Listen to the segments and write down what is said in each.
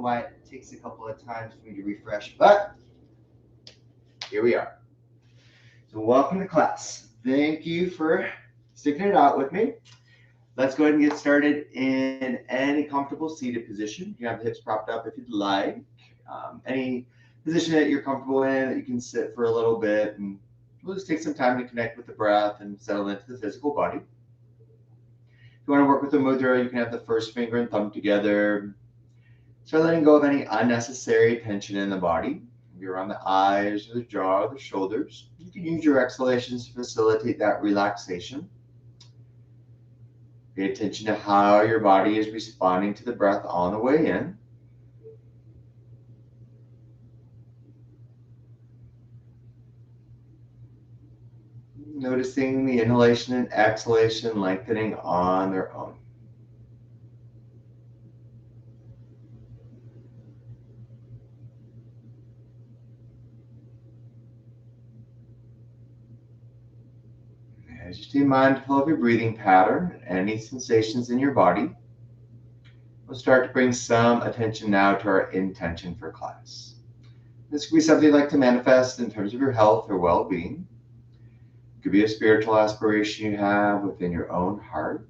why it takes a couple of times for me to refresh, but here we are. So welcome to class. Thank you for sticking it out with me. Let's go ahead and get started in any comfortable seated position. You can have the hips propped up if you'd like. Any position that you're comfortable in, that you can sit for a little bit, and we'll just take some time to connect with the breath and settle into the physical body. If you want to work with the mudra, you can have the first finger and thumb together. Start letting go of any unnecessary tension in the body. If you're on the eyes or the jaw or the shoulders, you can use your exhalations to facilitate that relaxation. Pay attention to how your body is responding to the breath on the way in. Noticing the inhalation and exhalation lengthening on their own. Just be mindful of your breathing pattern and any sensations in your body. We'll start to bring some attention now to our intention for class. This could be something you'd like to manifest in terms of your health or well-being. It could be a spiritual aspiration you have within your own heart.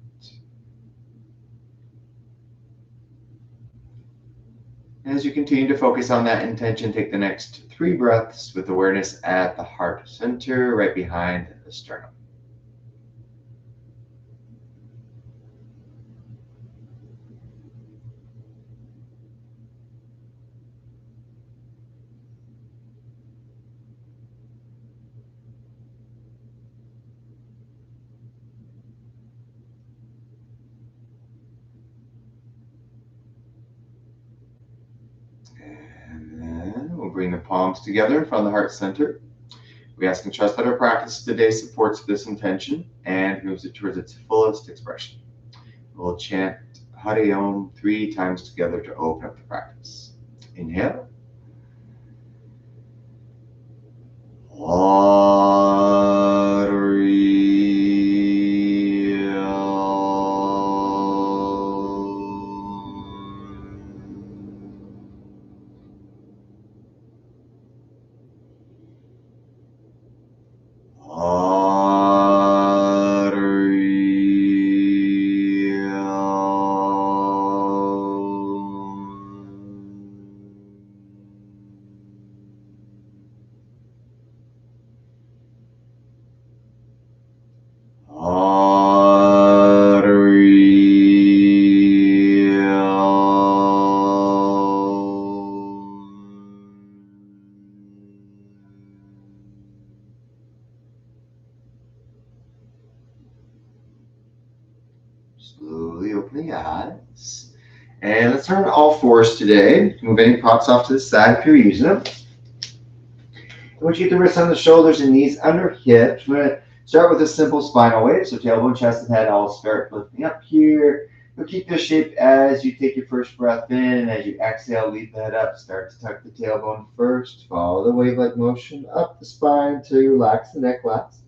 As you continue to focus on that intention, take the next 3 breaths with awareness at the heart center, right behind the sternum. Bring the palms together in front of the heart center. We ask and trust that our practice today supports this intention and moves it towards its fullest expression. We'll chant Hari Om 3 times together to open up the practice. Inhale. Slowly open the eyes. And let's turn on all fours today. Move any props off to the side if you're using them. I want you to get the wrists on the shoulders and knees under hips. We're going to start with a simple spinal wave. So tailbone, chest, and head all start lifting up here. You'll keep this shape as you take your first breath in. And as you exhale, lead the head up. Start to tuck the tailbone first. Follow the wave-like motion up the spine until you relax the neck last.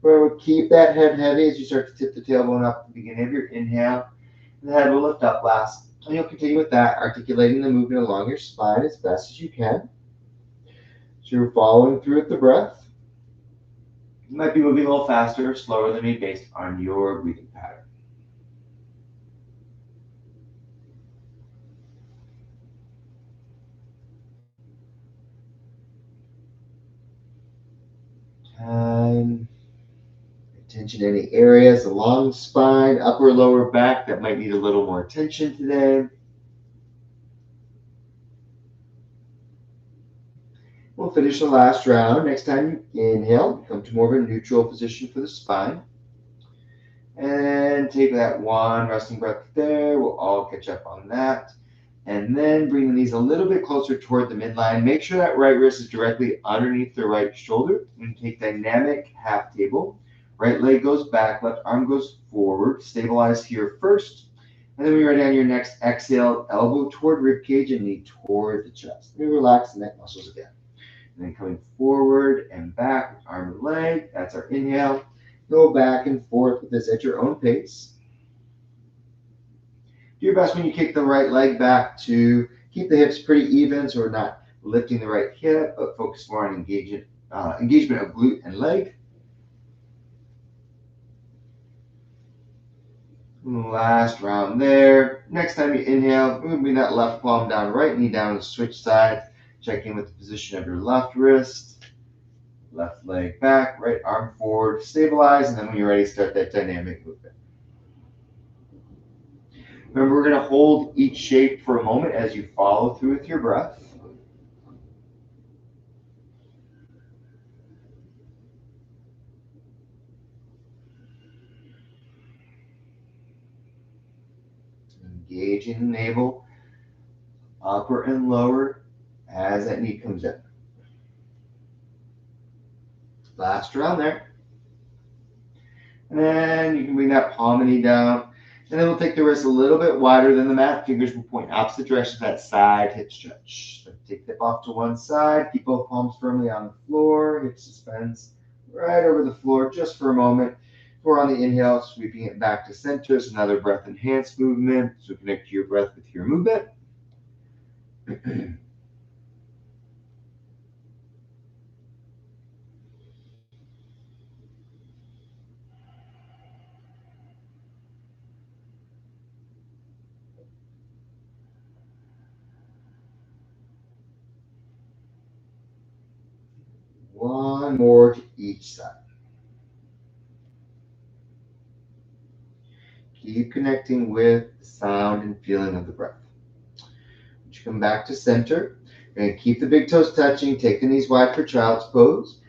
We'll keep that head heavy as you start to tip the tailbone up at the beginning of your inhale. The head will lift up last. And you'll continue with that, articulating the movement along your spine as best as you can. So you're following through with the breath. You might be moving a little faster or slower than me based on your breathing pattern. Time. Attention to any areas along the spine, upper, lower back that might need a little more attention today. We'll finish the last round. Next time you inhale, come to more of a neutral position for the spine. And take that one resting breath there. We'll all catch up on that. And then bring the knees a little bit closer toward the midline. Make sure that right wrist is directly underneath the right shoulder. And take dynamic half table. Right leg goes back, left arm goes forward. Stabilize here first. And then when you're ready on your next exhale, elbow toward rib cage and knee toward the chest. Let me relax the neck muscles again. And then coming forward and back, arm and leg. That's our inhale. Go back and forth with this at your own pace. Do your best when you kick the right leg back to Keep the hips pretty even so we're not lifting the right hip, but focus more on engagement of glute and leg. Last round there. Next time you inhale, moving that left palm down, right knee down, and switch sides. Check in with the position of your left wrist. Left leg back, right arm forward, stabilize, and then when you're ready, start that dynamic movement. Remember, we're going to hold each shape for a moment as you follow through with your breath. Engaging the navel, upper and lower, as that knee comes in. Last round there. And then you can bring that palm and knee down. And then we'll take the wrist a little bit wider than the mat. Fingers will point opposite direction to that side hip stretch. So take the hip off to one side. Keep both palms firmly on the floor. Hip suspends right over the floor just for a moment. We're on the inhale, sweeping it back to center. So another breath enhanced movement. So connect your breath with your movement. One more to each side. Keep connecting with the sound and feeling of the breath. Once you come back to center, you're going to keep the big toes touching. Take the knees wide for child's pose.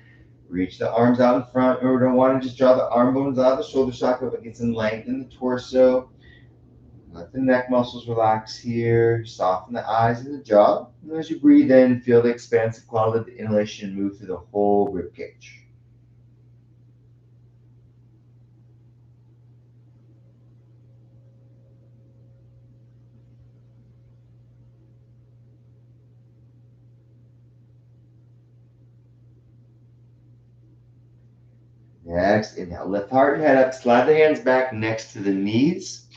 Reach the arms out in front. Or we don't want to just draw the arm bones out of the shoulder socket, but get some length in the torso. Let the neck muscles relax here. Soften the eyes and the jaw. And as you breathe in, feel the expansive quality of the inhalation move through the whole rib cage. Next, inhale. Lift heart and head up. Slide the hands back next to the knees.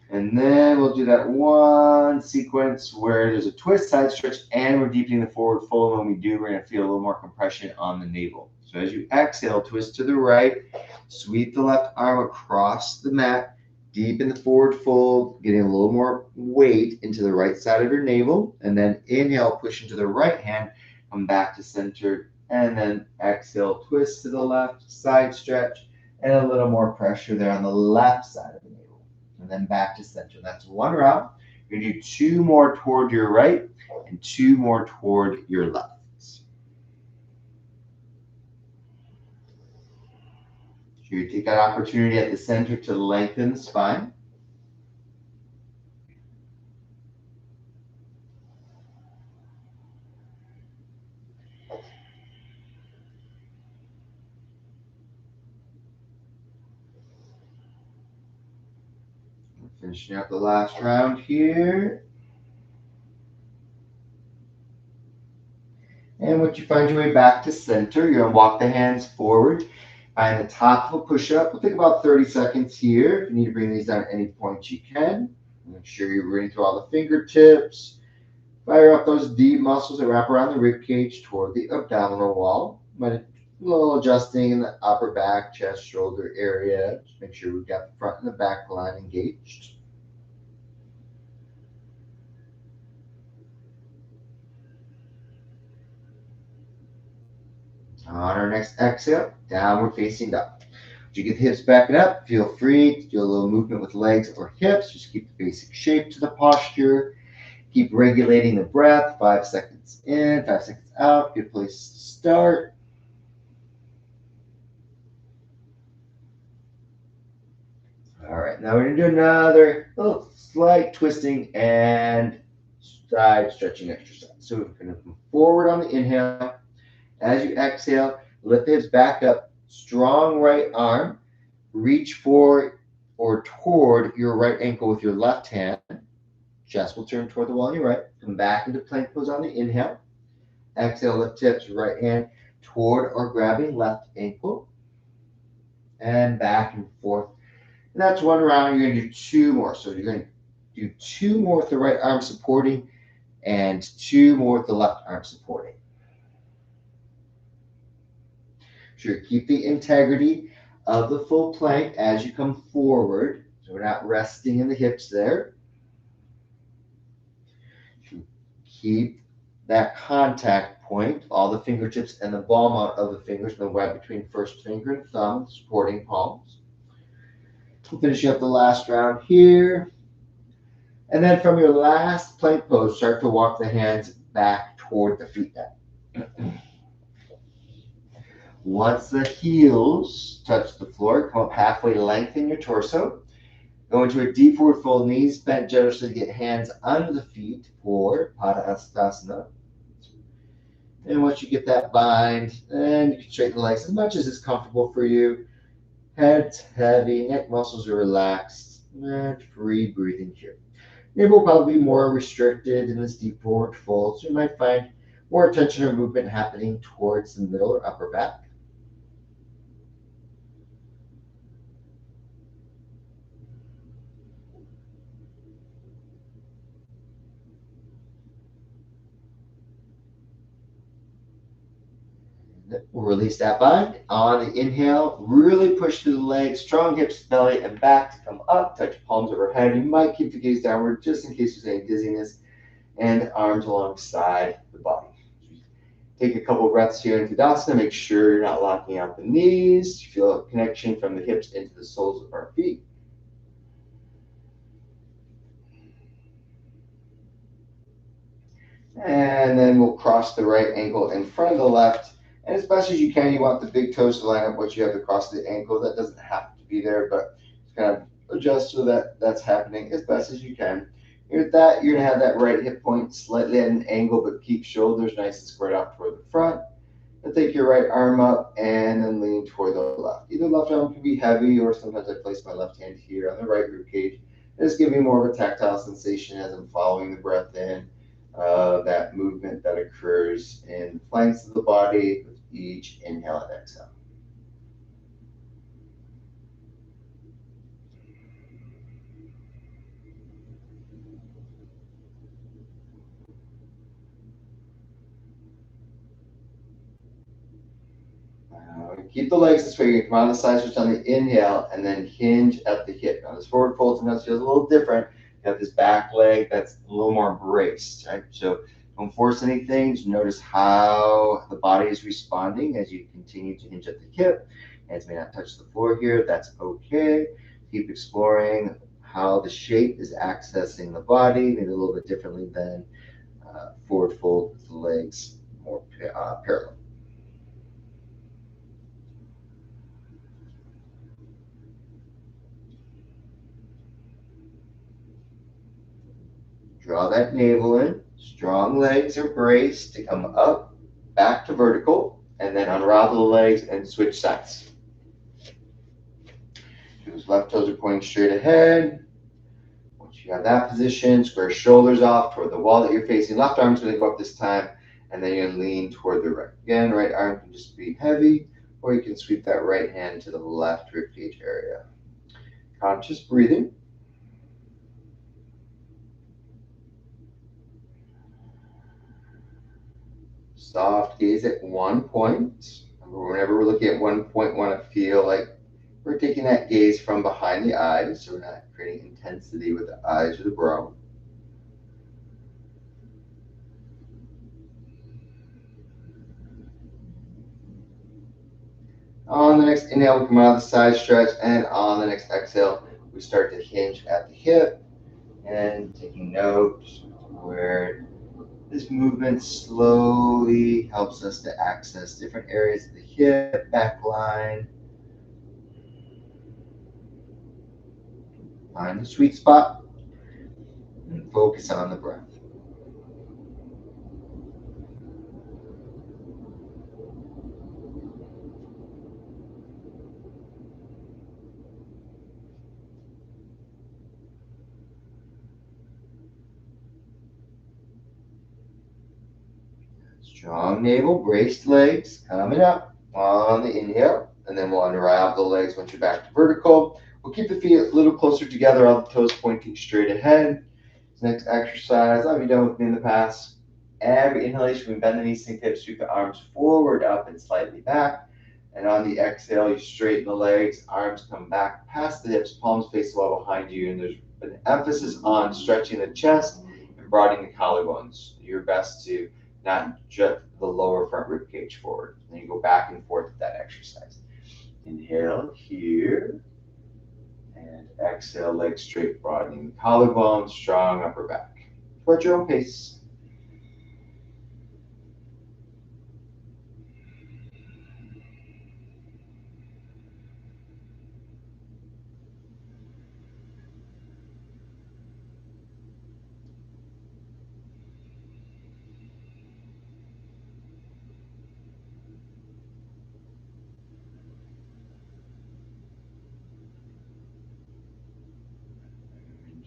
And then we'll do that one sequence where there's a twist, side stretch, and we're deepening the forward fold. When we do, we're going to feel a little more compression on the navel. So as you exhale, twist to the right, sweep the left arm across the mat, deepen the forward fold, getting a little more weight into the right side of your navel. And then inhale, push into the right hand, come back to center, and then exhale, twist to the left, side stretch, and a little more pressure there on the left side of the navel. And then back to center. That's one round. You're going to do two more toward your right and two more toward your left. So you take that opportunity at the center to lengthen the spine. Finishing up the last round here. And once you find your way back to center, you're going to walk the hands forward. Find the top of a push-up. We'll take about 30 seconds here. If you need to bring these down at any point, you can. Make sure you're running through all the fingertips. Fire up those deep muscles that wrap around the rib cage toward the abdominal wall. Might a little adjusting in the upper back, chest, shoulder area. Just make sure we've got the front and the back line engaged. On our next exhale, downward facing dog. As you get the hips back up, feel free to do a little movement with legs or hips. Just keep the basic shape to the posture. Keep regulating the breath. 5 seconds in, 5 seconds out. Good place to start. All right, now we're going to do another little slight twisting and side stretching exercise. So we're going to move forward on the inhale. As you exhale, lift the hips back up. Strong right arm. Reach for or toward your right ankle with your left hand. Chest will turn toward the wall on your right. Come back into plank pose on the inhale. Exhale, lift hips, right hand toward or grabbing left ankle. And back and forth. And that's one round. You're going to do two more. So you're going to do two more with the right arm supporting and 2 more with the left arm supporting. Sure, keep the integrity of the full plank as you come forward. So we're not resting in the hips there. Keep that contact point, all the fingertips and the ball out of the fingers, and the web between first finger and thumb, supporting palms. We'll finish up the last round here. And then from your last plank pose, start to walk the hands back toward the feet now. Once the heels touch the floor, come up halfway, lengthen your torso. Go into a deep forward fold, knees bent generously to get hands under the feet for Padasana. And once you get that bind, then you can straighten the legs as much as is comfortable for you. Head's heavy, neck muscles are relaxed, and free breathing here. Maybe will probably be more restricted in this deep forward fold, so you might find more tension or movement happening towards the middle or upper back. We'll release that bind. On the inhale, really push through the legs, strong hips, belly, and back to come up. Touch palms overhead. You might keep the gaze downward just in case there's any dizziness, and arms alongside the body. Take a couple breaths here in Tadasana. Make sure you're not locking out the knees. Feel a connection from the hips into the soles of our feet. And then we'll cross the right ankle in front of the left. And as best as you can, you want the big toes to line up what you have across the ankle. That doesn't have to be there, but just kind of adjust so that that's happening as best as you can. With that, you're going to have that right hip point slightly at an angle, but keep shoulders nice and squared out toward the front. And take your right arm up and then lean toward the left. Either left arm can be heavy, or sometimes I place my left hand here on the right rib cage. Just give me more of a tactile sensation as I'm following the breath in. That movement that occurs in the flanks of the body with each inhale and exhale. Keep the legs this way. You can come on the side switch on the inhale and then hinge at the hip. Now this forward fold sometimes feels a little different. You have this back leg that's a little more braced, right? So don't force anything. Just notice how the body is responding as you continue to hinge at the hip. Hands may not touch the floor here. That's okay. Keep exploring how the shape is accessing the body, maybe a little bit differently than forward fold with the legs more parallel. Draw that navel in. Strong legs are braced to come up, back to vertical, and then unravel the legs and switch sides. Those left toes are pointing straight ahead. Once you have that position, square shoulders off toward the wall that you're facing. Left arm's going to go up this time, and then you're going to lean toward the right. Again, right arm can just be heavy, or you can sweep that right hand to the left ribcage area. Conscious breathing. Soft gaze at one point. Whenever we're looking at one point, we want to feel like we're taking that gaze from behind the eyes, so we're not creating intensity with the eyes or the brow. On the next inhale, we come out of the side stretch, and on the next exhale, we start to hinge at the hip, and taking note where this movement slowly helps us to access different areas of the hip, back line. Find the sweet spot and focus on the breath. Strong navel, braced legs, coming up on the inhale, and then we'll unravel the legs once you're back to vertical. We'll keep the feet a little closer together, all the toes pointing straight ahead. This next exercise, I've been done with me in the past. Every inhalation, we bend the knees, sink the hips, sweep the arms forward, up, and slightly back. And on the exhale, you straighten the legs, arms come back past the hips, palms face the wall behind you, and there's an emphasis on stretching the chest and broadening the collarbones. Do your best to not jet the lower front rib cage forward. And you go back and forth with that exercise. Inhale here. And exhale, legs straight, broadening the collarbone, strong upper back. At your own pace.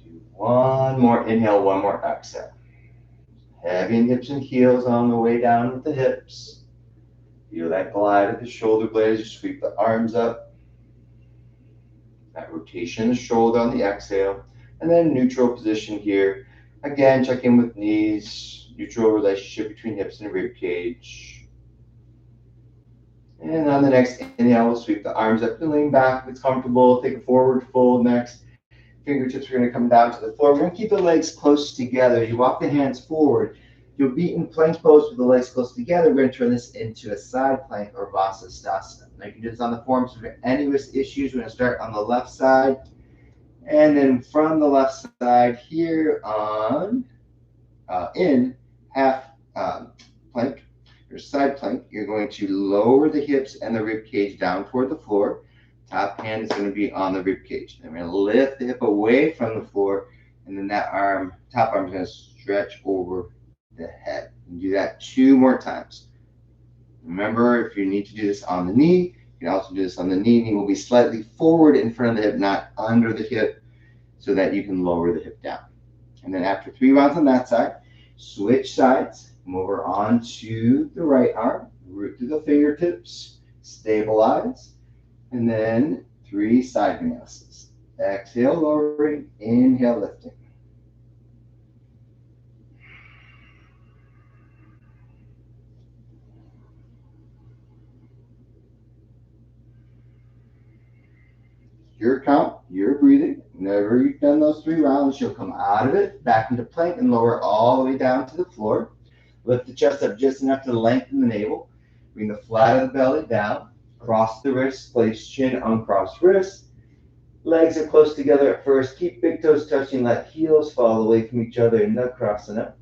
Do one more inhale, one more exhale. Heavy in hips and heels on the way down with the hips. Feel that glide of the shoulder blades. You sweep the arms up. That rotation of the shoulder on the exhale. And then neutral position here. Again, check in with knees. Neutral relationship between hips and rib cage. And on the next inhale, we'll sweep the arms up and lean back if it's comfortable. Take a forward fold next. Fingertips are going to come down to the floor. We're going to keep the legs close together. You walk the hands forward. You'll be in plank pose with the legs close together. We're going to turn this into a side plank or Vasasthasana. Now you can do this on the form. So if you have any wrist issues, we're going to start on the left side. And then from the left side here on in half plank or side plank, you're going to lower the hips and the rib cage down toward the floor. Top hand is going to be on the rib cage. And we're going to lift the hip away from the floor, and then that arm, top arm, is going to stretch over the head. And do that 2 more times. Remember, if you need to do this on the knee, you can also do this on the knee. Knee will be slightly forward in front of the hip, not under the hip, so that you can lower the hip down. And then after 3 rounds on that side, switch sides. Come over onto the right arm, root through the fingertips, stabilize. And then 3 side vinyasas. Exhale, lowering. Inhale, lifting. Your count, your breathing. Whenever you've done those 3 rounds, you'll come out of it, back into plank, and lower all the way down to the floor. Lift the chest up just enough to lengthen the navel. Bring the flat of the belly down. Cross the wrists, place chin, uncrossed wrists. Legs are close together at first. Keep big toes touching, let heels fall away from each other in Nakrasana.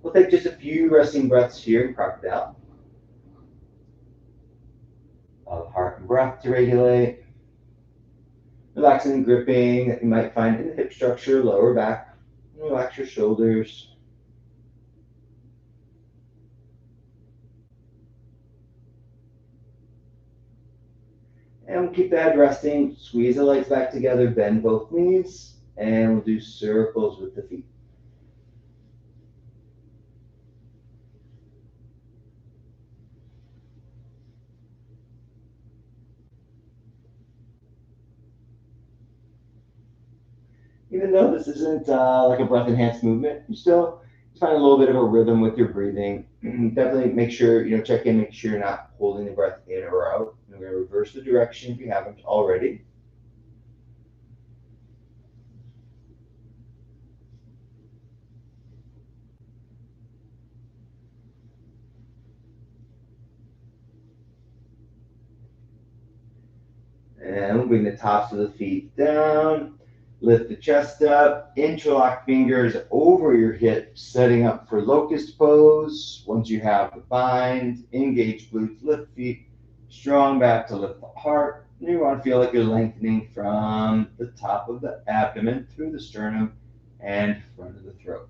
We'll take just a few resting breaths here in Crocodile. Allow the heart and breath to regulate. Relaxing and gripping that you might find in the hip structure, lower back. Relax your shoulders. And we'll keep the head resting. Squeeze the legs back together, bend both knees, and we'll do circles with the feet. Even though this isn't like a breath enhanced movement, you still find a little bit of a rhythm with your breathing. Definitely make sure, check in, make sure you're not holding the breath in or out. And we're going to reverse the direction if you haven't already. And we'll bring the tops of the feet down. Lift the chest up, interlock fingers over your hips, setting up for locust pose. Once you have the bind, engage glutes, lift feet, strong back to lift the heart. And you want to feel like you're lengthening from the top of the abdomen through the sternum and front of the throat.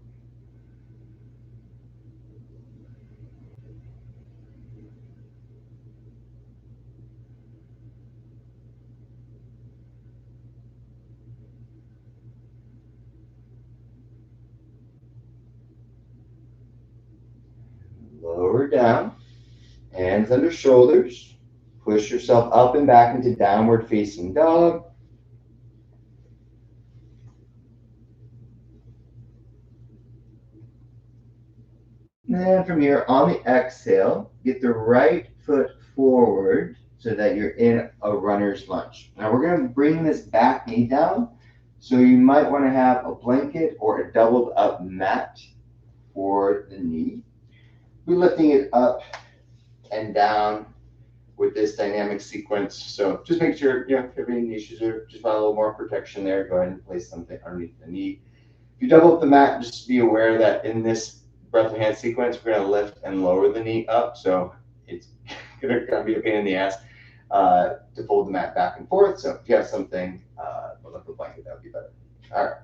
Lower down, hands under shoulders. Push yourself up and back into downward facing dog. then from here, on the exhale, get the right foot forward so that you're in a runner's lunge. Now we're going to bring this back knee down. So you might want to have a blanket or a doubled up mat for the knee. We're lifting it up and down with this dynamic sequence. So just make sure, if you have any issues or just want a little more protection there, go ahead and place something underneath the knee. If you double up the mat, just be aware that in this breath and hand sequence, we're going to lift and lower the knee up. So it's going to be a pain in the ass to fold the mat back and forth. So if you have something, like a blanket, that would be better. All right.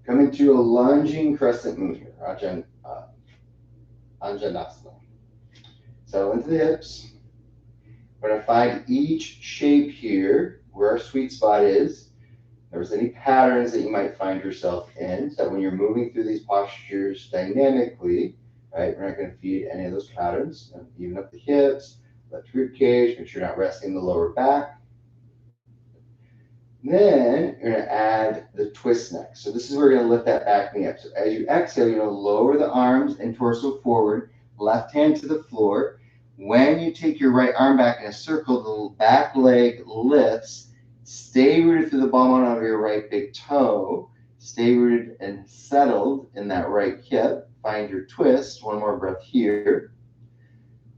Coming to a lunging crescent moon here, Anjanasana. Settle into the hips. We're going to find each shape here where our sweet spot is. If there's any patterns that you might find yourself in, so that when you're moving through these postures dynamically, right, we're not going to feed any of those patterns. Even up the hips, left rib cage, make sure you're not resting the lower back. Then you're going to add the twist next. So this is where you're going to lift that back knee up. So as you exhale, you're going to lower the arms and torso forward, left hand to the floor. When you take your right arm back in a circle, the back leg lifts. Stay rooted through the ball of your right big toe. Stay rooted and settled in that right hip. Find your twist. One more breath here.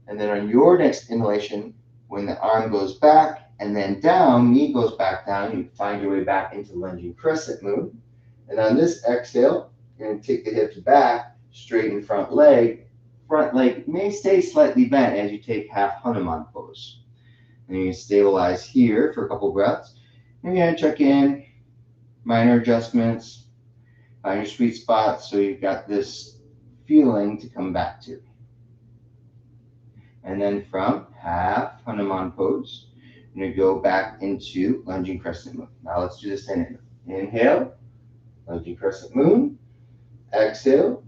And then on your next inhalation, when the arm goes back and then down, knee goes back down, you find your way back into lunging crescent moon. And on this exhale, you're going to take the hips back, straighten front leg. Front leg may stay slightly bent as you take half Hanuman pose. And you stabilize here for a couple breaths. And you're going to check in, minor adjustments, find your sweet spot so you've got this feeling to come back to. And then from half Hanuman pose, you're going to go back into lunging crescent moon. Now let's do this dynamic. Inhale, lunging crescent moon. Exhale,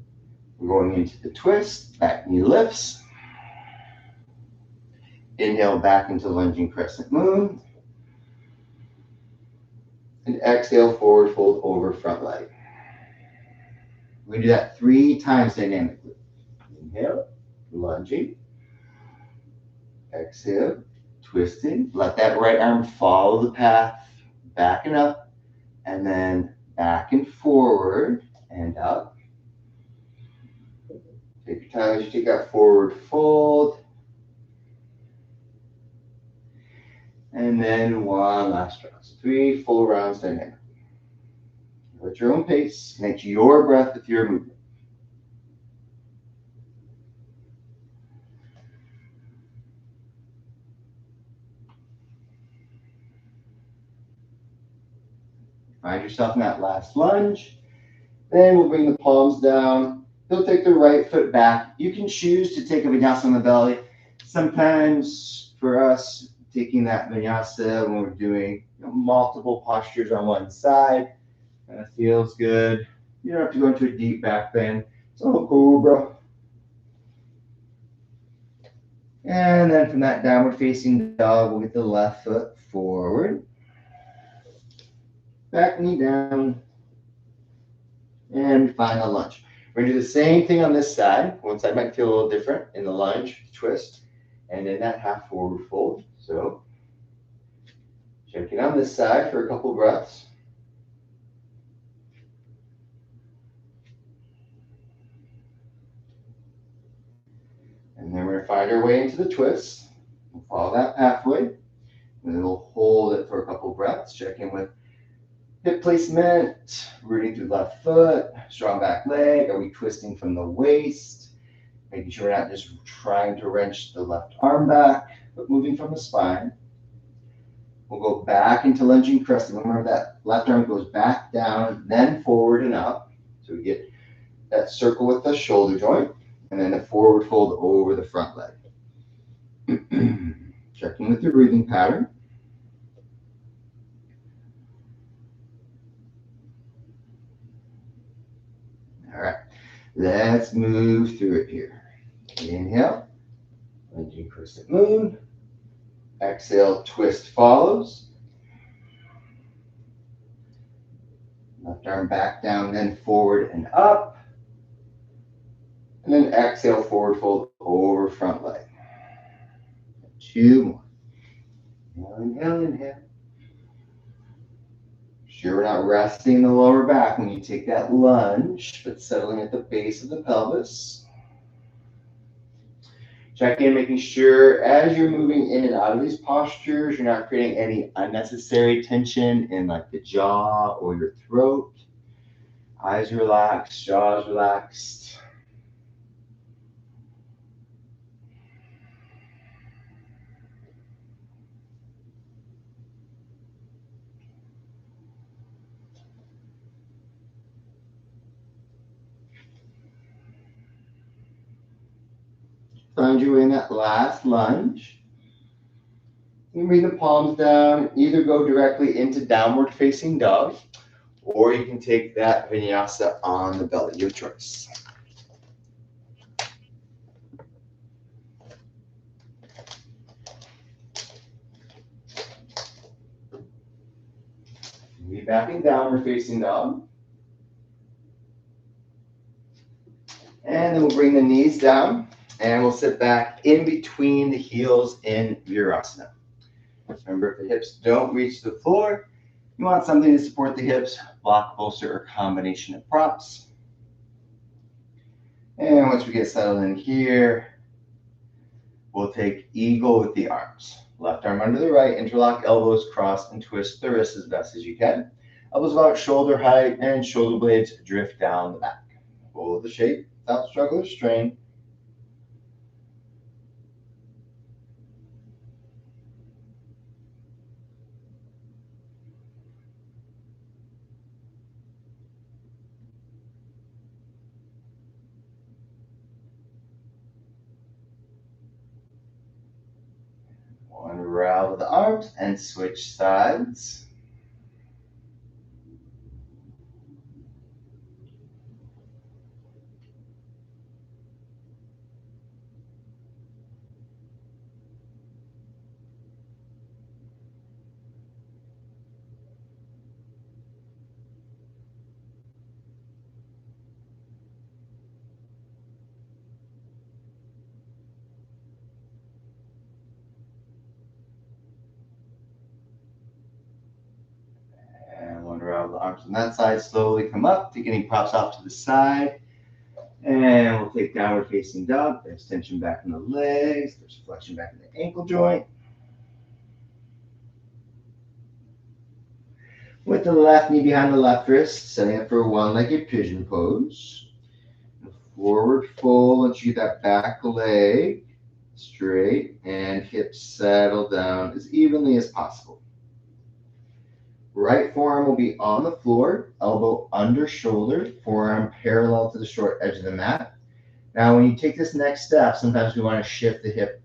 we're going into the twist, back knee lifts. Inhale back into lunging crescent moon. And exhale, forward fold over front leg. We're going to do that 3 times dynamically. Inhale, lunging. Exhale, twisting. Let that right arm follow the path, backing up, and then back and forward and up. Take your time as you take that forward fold. And then one last round. So 3 full rounds dynamically. At your own pace, connect your breath with your movement. Find yourself in that last lunge. Then we'll bring the palms down. You'll take the right foot back. You can choose to take a vinyasa on the belly. Sometimes for us, taking that vinyasa when we're doing multiple postures on one side, kind of feels good. You don't have to go into a deep back bend. So cobra. And then from that downward facing dog, we'll get the left foot forward. Back knee down. And final lunge. We're going to do the same thing on this side. One side might feel a little different in the lunge, twist, and in that half forward fold. So checking on this side for a couple breaths. And then we're going to find our way into the twist. We'll follow that pathway. And then we'll hold it for a couple breaths. Check in with hip placement, rooting through left foot, strong back leg. Are we twisting from the waist? Making sure we're not just trying to wrench the left arm back, but moving from the spine. We'll go back into lunging crescent. Remember that left arm goes back down, then forward and up. So we get that circle with the shoulder joint, and then the forward fold over the front leg. Checking with your breathing pattern. All right, let's move through it here. Inhale, lunging crescent moon. Exhale, twist follows. Left arm back down, then forward and up. And then exhale, forward fold over front leg. 2 more. Inhale, inhale. Sure, we're not resting the lower back when you take that lunge, but settling at the base of the pelvis. Check in, making sure as you're moving in and out of these postures, you're not creating any unnecessary tension in like the jaw or your throat. Eyes relaxed, jaws relaxed. Find your way in that last lunge. You can bring the palms down, either go directly into downward facing dog, or you can take that vinyasa on the belly, your choice. We back in downward facing dog. And then we'll bring the knees down and we'll sit back in between the heels in Virasana. Remember, if the hips don't reach the floor, you want something to support the hips, block, bolster, or combination of props. And once we get settled in here, we'll take eagle with the arms. Left arm under the right, interlock elbows, cross, and twist the wrists as best as you can. Elbows about shoulder height and shoulder blades drift down the back. Hold the shape without struggle or strain. Unravel the arms and switch sides. And unravel the arms on that side. Slowly come up, take any props off to the side. And we'll take downward facing dog. There's tension back in the legs. There's flexion back in the ankle joint. With the left knee behind the left wrist, setting up for a one-legged pigeon pose. Forward fold once you get that back leg straight and hips settle down as evenly as possible. Right forearm will be on the floor, elbow under shoulder, forearm parallel to the short edge of the mat. Now, when you take this next step, sometimes we want to shift the hip.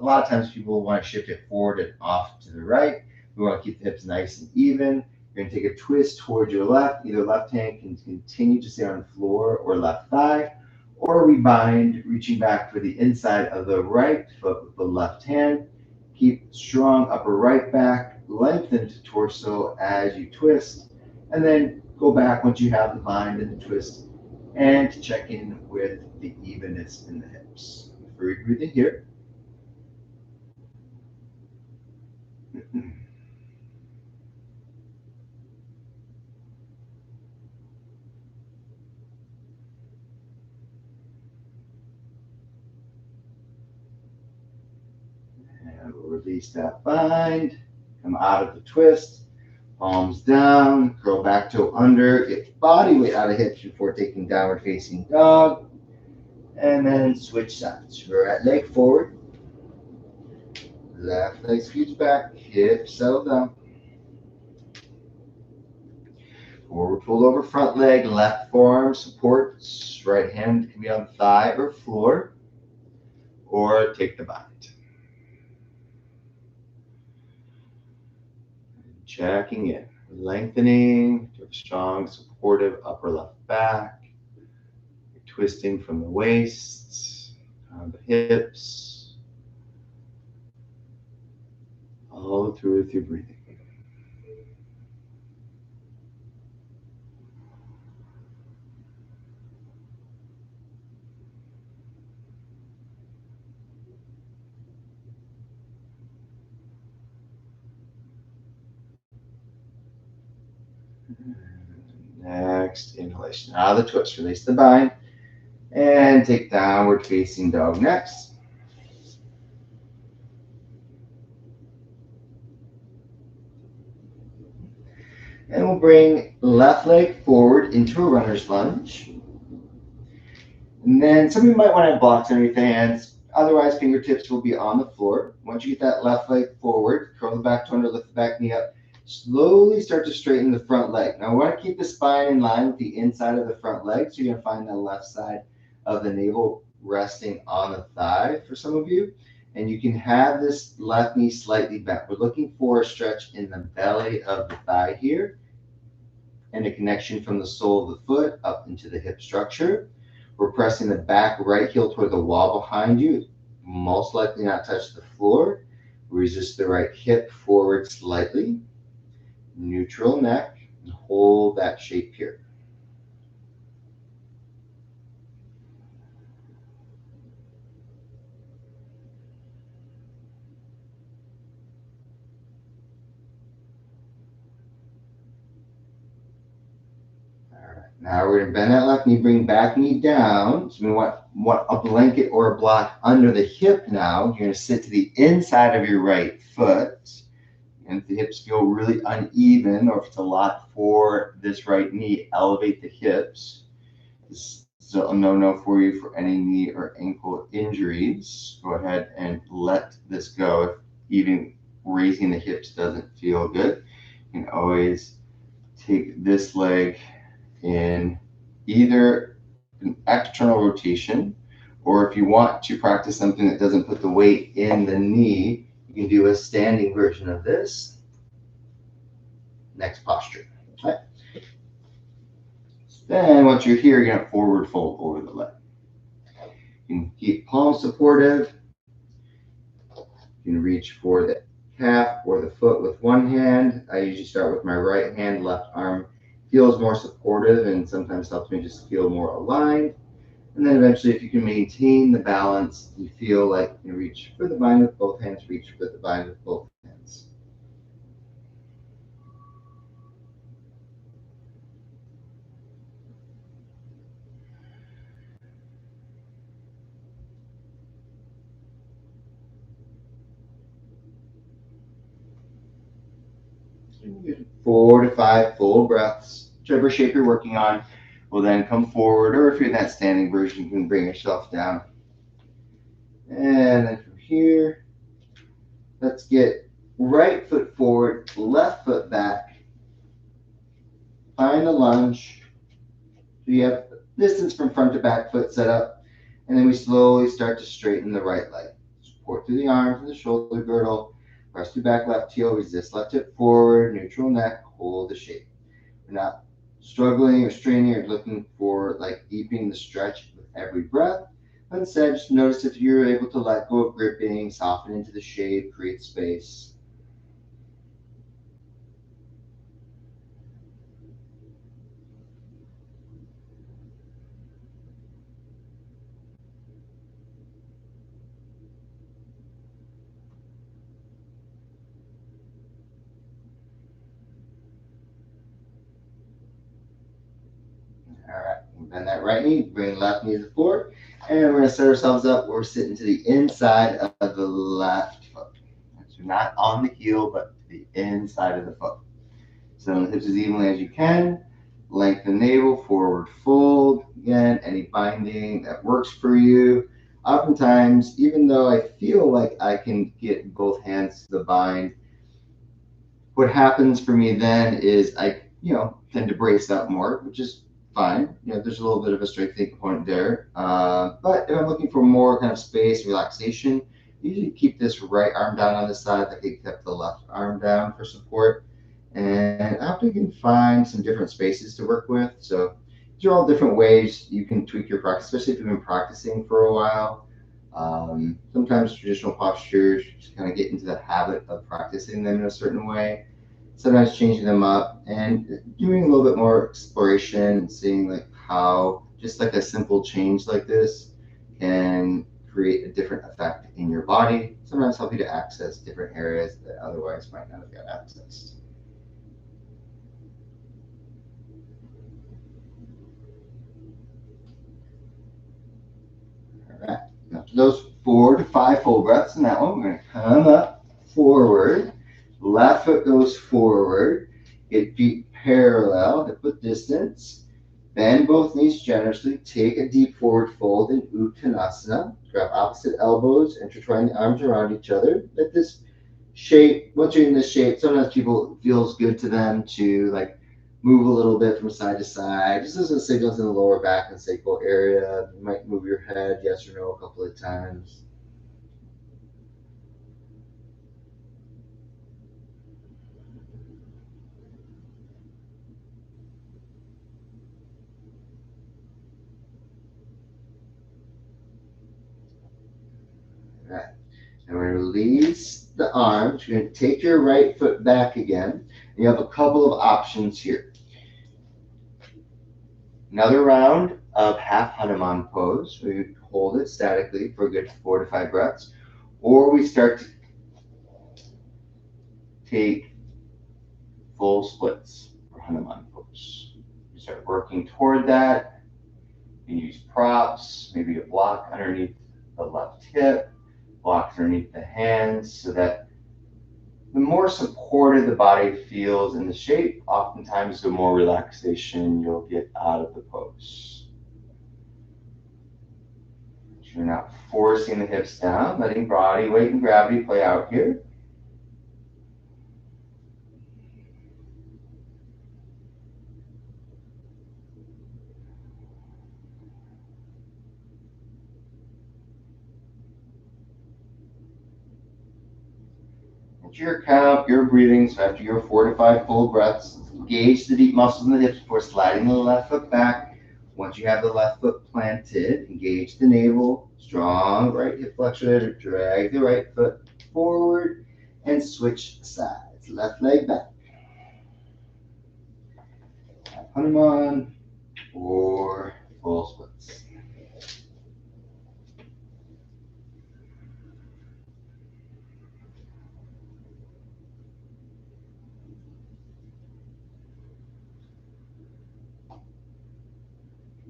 A lot of times people want to shift it forward and off to the right. We want to keep the hips nice and even. You're going to take a twist towards your left. Either left hand can continue to stay on the floor or left thigh, or we bind, reaching back for the inside of the right foot with the left hand. Keep strong upper right back, lengthened torso as you twist, and then go back once you have the bind and the twist, and check in with the evenness in the hips. Free breathing here. And we'll release that bind, come out of the twist, palms down, curl back toe under, get body weight out of hips before taking downward facing dog, and then switch sides. Right leg forward, left leg scoots back, hips settle down. Forward fold over front leg, left forearm supports, right hand can be on thigh or floor, or take the bind. Checking in, lengthening to a strong supportive upper left back, twisting from the waist, the hips, all through with your breathing. Next inhalation. Out of the twist. Release the bind. And take downward facing dog next. And we'll bring left leg forward into a runner's lunge. And then some of you might want to have blocks underneath the hands. Otherwise, fingertips will be on the floor. Once you get that left leg forward, curl the back toe under, lift the back knee up. Slowly start to straighten the front leg. Now, we want to keep the spine in line with the inside of the front leg. So you're going to find the left side of the navel resting on the thigh for some of you. And you can have this left knee slightly bent. We're looking for a stretch in the belly of the thigh here and a connection from the sole of the foot up into the hip structure. We're pressing the back right heel toward the wall behind you. Most likely not touch the floor. Resist the right hip forward slightly. Neutral neck, and hold that shape here. Now we're going to bend that left knee, bring back knee down. So we want a blanket or a block under the hip now. You're going to sit to the inside of your right foot. And if the hips feel really uneven, or if it's a lot for this right knee, elevate the hips. This is a no-no for you for any knee or ankle injuries. Go ahead and let this go. If even raising the hips doesn't feel good, you can always take this leg in either an external rotation, or if you want to practice something that doesn't put the weight in the knee, you can do a standing version of this. Next posture. Okay. Then once you're here, you're going to forward fold over the leg. You can keep palms supportive. You can reach for the calf or the foot with one hand. I usually start with my right hand. Left arm feels more supportive and sometimes helps me just feel more aligned. And then eventually, if you can maintain the balance, you feel like you reach for the bind with both hands, reach for the bind with both hands. Good. 4 to 5 full breaths. Whichever shape you're working on will then come forward, or if you're in that standing version, you can bring yourself down. And then from here, let's get right foot forward, left foot back. Find the lunge. So you have distance from front to back foot set up. And then we slowly start to straighten the right leg. Support through the arms and the shoulder girdle. Press through back left heel, resist left hip forward, neutral neck, hold the shape. We're not struggling or straining or looking for like deepening the stretch with every breath. But instead, just notice if you're able to let go of gripping, soften into the shape, create space. All right, bend that right knee, bring left knee to the floor, and we're going to set ourselves up. We're sitting to the inside of the left foot. So not on the heel, but to the inside of the foot. So the hips as evenly as you can. Lengthen the navel, forward fold. Again, any binding that works for you. Oftentimes, even though I feel like I can get both hands to the bind, what happens for me then is I, tend to brace up more, which is fine. There's a little bit of a strengthening component there. But if I'm looking for more kind of space, relaxation, usually keep this right arm down on the side like I kept the left arm down for support. And after you can find some different spaces to work with. So these are all different ways you can tweak your practice, especially if you've been practicing for a while. Sometimes traditional postures, just kind of get into the habit of practicing them in a certain way. Sometimes changing them up and doing a little bit more exploration and seeing like how just like a simple change like this can create a different effect in your body. Sometimes help you to access different areas that otherwise might not have got accessed. those 4 to 5 full breaths in that one. We're going to come up, forward. Left foot goes forward. Get feet parallel, hip width distance. Bend both knees generously. Take a deep forward fold in Uttanasana. Grab opposite elbows, intertwine the arms around each other. Let this shape, once you're in this shape, sometimes people, it feels good to them to like move a little bit from side to side. Just as it signals in the lower back and sacral area. You might move your head yes or no a couple of times. All right. And we're going to release the arms. You're going to take your right foot back again. You have a couple of options here. Another round of half Hanuman pose. We hold it statically for a good 4 to 5 breaths. Or we start to take full splits for Hanuman pose. You start working toward that. You use props, maybe a block underneath the left hip, blocks underneath the hands, so that the more supported the body feels in the shape, oftentimes the more relaxation you'll get out of the pose. So you're not forcing the hips down, letting body weight and gravity play out here. At your count, your breathing, so after your 4 to 5 full breaths, engage the deep muscles in the hips before sliding the left foot back. Once you have the left foot planted, engage the navel, strong right hip flexor, drag the right foot forward, and switch sides. Left leg back. Hanuman or full splits.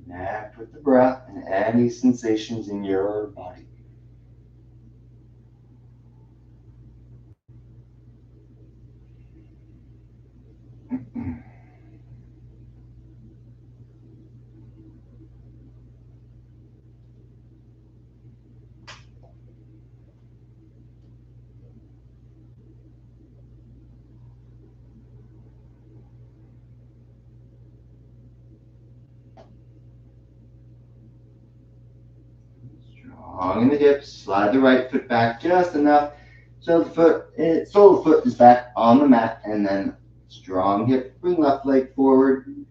Connect with the breath and any sensations in your body. Strong in the hips, slide the right foot back just enough so the sole of the foot is back on the mat, and then strong hip, bring left leg forward.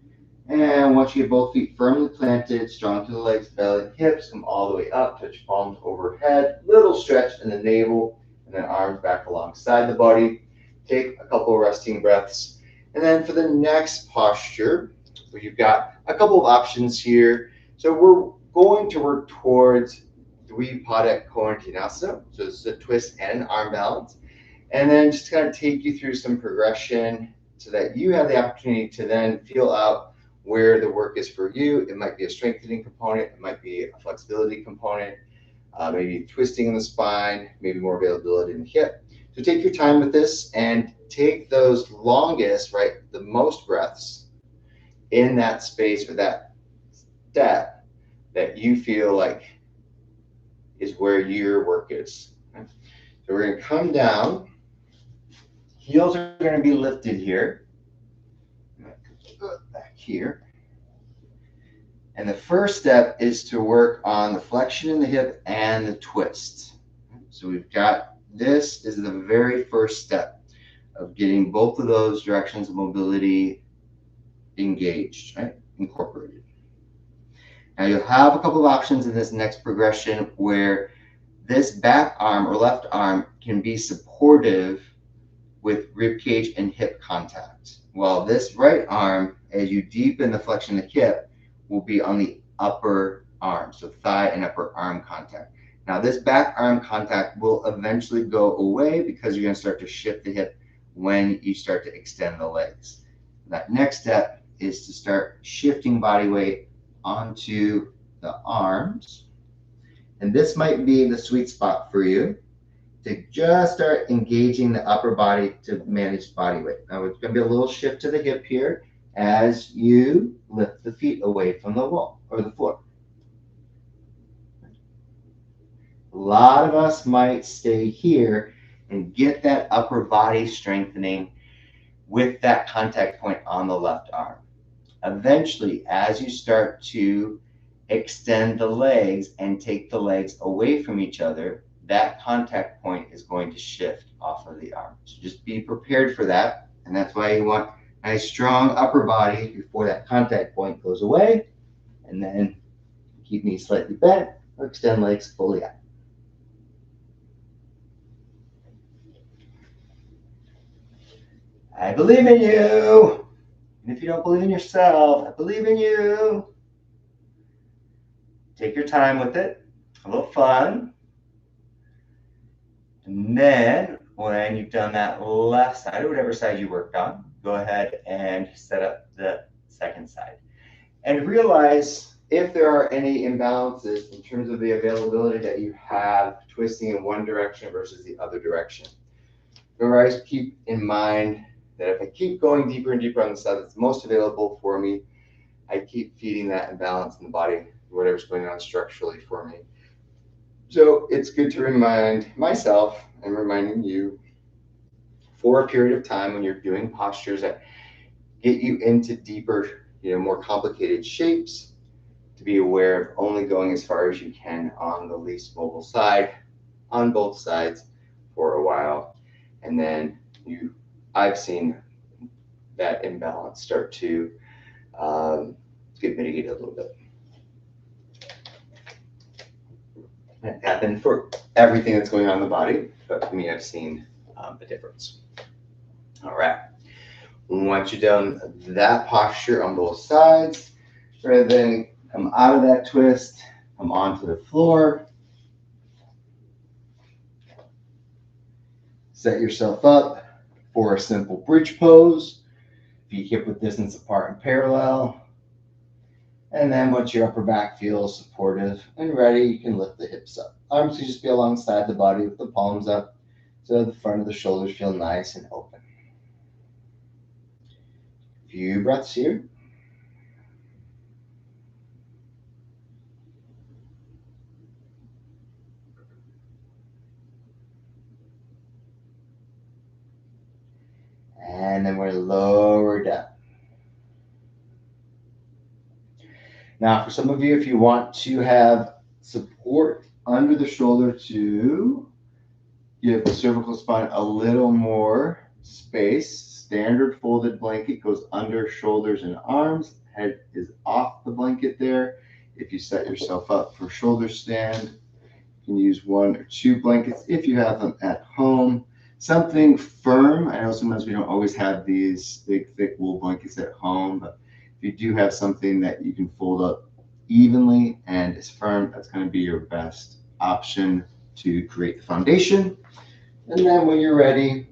And once you get both feet firmly planted, strong to the legs, belly, hips, come all the way up, touch palms overhead, little stretch in the navel, and then arms back alongside the body. Take a couple resting breaths. And then for the next posture, you've got a couple of options here. So we're going to work towards Dvipada Koundinyasana. So this is a twist and an arm balance. And then just kind of take you through some progression so that you have the opportunity to then feel out where the work is for you. It might be a strengthening component, it might be a flexibility component, maybe twisting in the spine, maybe more availability in the hip. So take your time with this and take those longest, right, the most breaths in that space or that step that you feel like is where your work is. Okay? So we're going to come down. Heels are going to be lifted here. Back here. And the first step is to work on the flexion in the hip and the twist. So we've got, this is the very first step of getting both of those directions of mobility engaged, right? Incorporated. Now you'll have a couple of options in this next progression where this back arm or left arm can be supportive with rib cage and hip contact, while this right arm, as you deepen the flexion of the hip, will be on the upper arm, so thigh and upper arm contact. Now this back arm contact will eventually go away because you're going to start to shift the hip when you start to extend the legs. That next step is to start shifting body weight onto the arms And this might be the sweet spot for you to just start engaging the upper body to manage body weight. Now it's going to be a little shift to the hip here as you lift the feet away from the wall or the floor. A lot of us might stay here and get that upper body strengthening with that contact point on the left arm. Eventually, as you start to extend the legs and take the legs away from each other, that contact point is going to shift off of the arm. So just be prepared for that. And that's why you want a nice strong upper body before that contact point goes away. And then keep knees slightly bent or extend legs fully out. I believe in you. And if you don't believe in yourself, I believe in you. Take your time with it. A little fun. And then when you've done that left side or whatever side you worked on, go ahead and set up the second side. And realize if there are any imbalances in terms of the availability that you have twisting in one direction versus the other direction. Always keep in mind that if I keep going deeper and deeper on the side that's most available for me, I keep feeding that imbalance in the body, whatever's going on structurally for me. So it's good to remind myself and reminding you for a period of time when you're doing postures that get you into deeper, more complicated shapes, to be aware of only going as far as you can on the least mobile side, on both sides for a while. And then I've seen that imbalance start to get mitigated a little bit. That happened for everything that's going on in the body, but for me, I've seen a difference. All right. Once you've done that posture on both sides, rather than come out of that twist, come onto the floor. Set yourself up for a simple bridge pose. Feet hip width distance apart and parallel. And then once your upper back feels supportive and ready, you can lift the hips up. Arms can just be alongside the body with the palms up so the front of the shoulders feel nice and open. Few breaths here. And then we're lower down. Now, for some of you, if you want to have support under the shoulder to give the cervical spine a little more space, standard folded blanket goes under shoulders and arms. Head is off the blanket there. If you set yourself up for shoulder stand, you can use 1 or 2 blankets if you have them at home. Something firm. I know sometimes we don't always have these big, thick wool blankets at home, but if you do have something that you can fold up evenly and is firm, that's going to be your best option to create the foundation. And then when you're ready,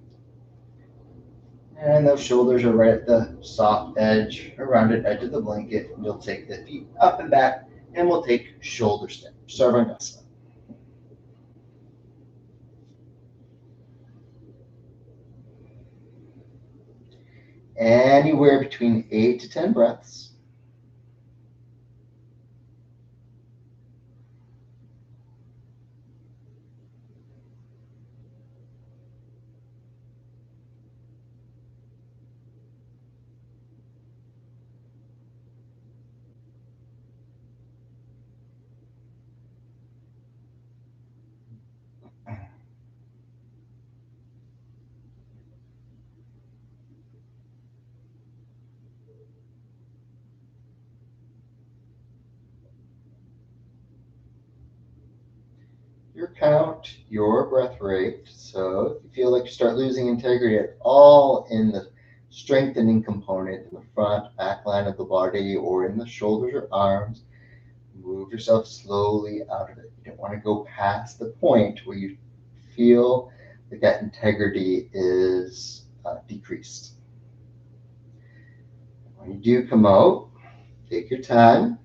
and those shoulders are right at the soft edge, or rounded edge of the blanket, you'll take the feet up and back, and we'll take shoulder stand, Hanumanasana. Anywhere between 8 to 10 breaths. Count your breath rate. So if you feel like you start losing integrity at all in the strengthening component in the front, back line of the body, or in the shoulders or arms, move yourself slowly out of it. You don't want to go past the point where you feel like that integrity is decreased. When you do come out, take your time.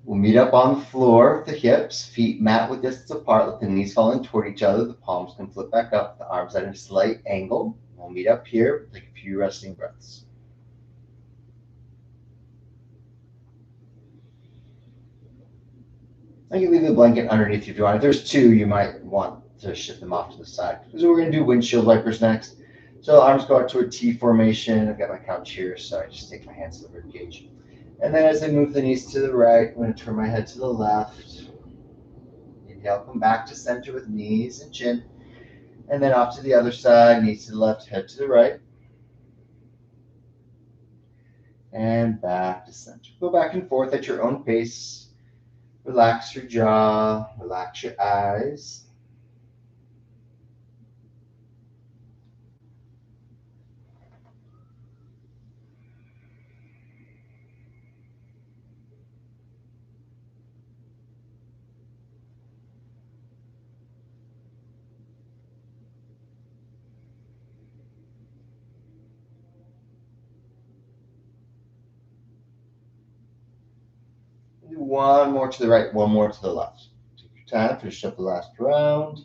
We'll meet up on the floor with the hips, feet mat width distance apart, let the knees fall in toward each other. The palms can flip back up, the arms at a slight angle. We'll meet up here, take a few resting breaths. I can leave the blanket underneath if you want. If there's two, you might want to shift them off to the side. So we're going to do windshield wipers next. So arms go out to a T formation. I've got my couch here, so I just take my hands to the rib cage. And then as I move the knees to the right, I'm going to turn my head to the left. Inhale, come back to center with knees and chin. And then off to the other side, knees to the left, head to the right. And back to center. Go back and forth at your own pace. Relax your jaw, relax your eyes. Do one more to the right, one more to the left. Take your time, finish up the last round.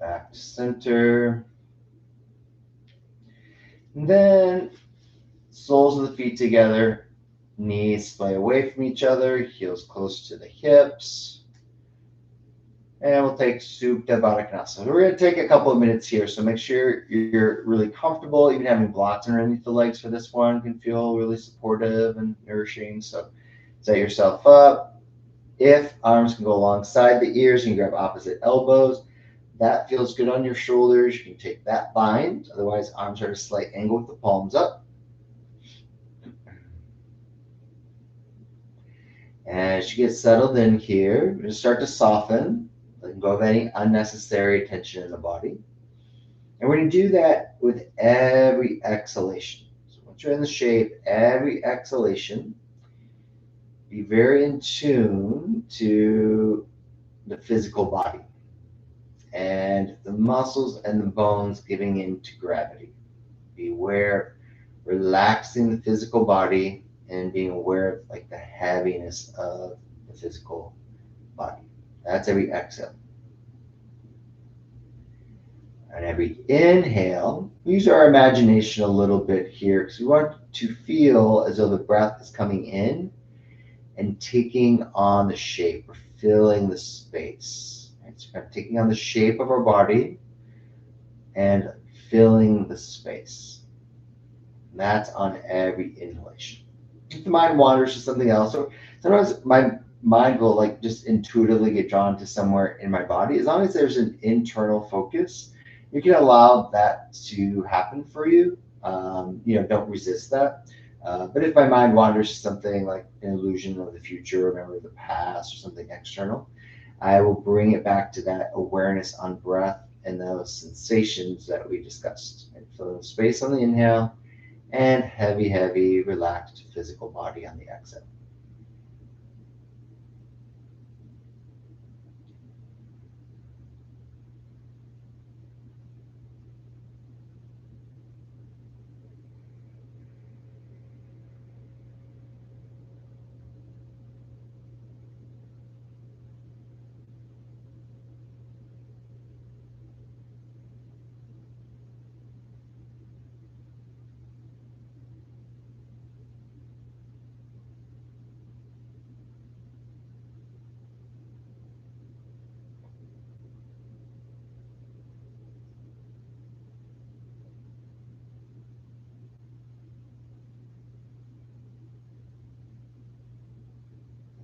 Back to center. And then soles of the feet together, knees splay away from each other, heels close to the hips. And we'll take Supta Baddha Konasana. We're going to take a couple of minutes here, so make sure you're really comfortable. Even having blocks underneath the legs for this one can feel really supportive and nourishing. So set yourself up. If arms can go alongside the ears, you can grab opposite elbows. That feels good on your shoulders. You can take that bind. Otherwise, arms are at a slight angle with the palms up. As you get settled in here, you're going to start to soften. Let go of any unnecessary tension in the body. And we're going to do that with every exhalation. So once you're in the shape, every exhalation, be very in tune to the physical body and the muscles and the bones giving in to gravity. Be aware, relaxing the physical body and being aware of like the heaviness of the physical body. That's every exhale. And every inhale, use our imagination a little bit here because we want to feel as though the breath is coming in and taking on the shape or filling the space. Right? So kind of taking on the shape of our body and filling the space. And that's on every inhalation. If the mind wanders to something else, or sometimes my mind will like just intuitively get drawn to somewhere in my body. As long as there's an internal focus, you can allow that to happen for you. Don't resist that. But if my mind wanders to something like an illusion of the future, or memory of the past, or something external, I will bring it back to that awareness on breath and those sensations that we discussed. And fill the space on the inhale and heavy, heavy, relaxed physical body on the exhale.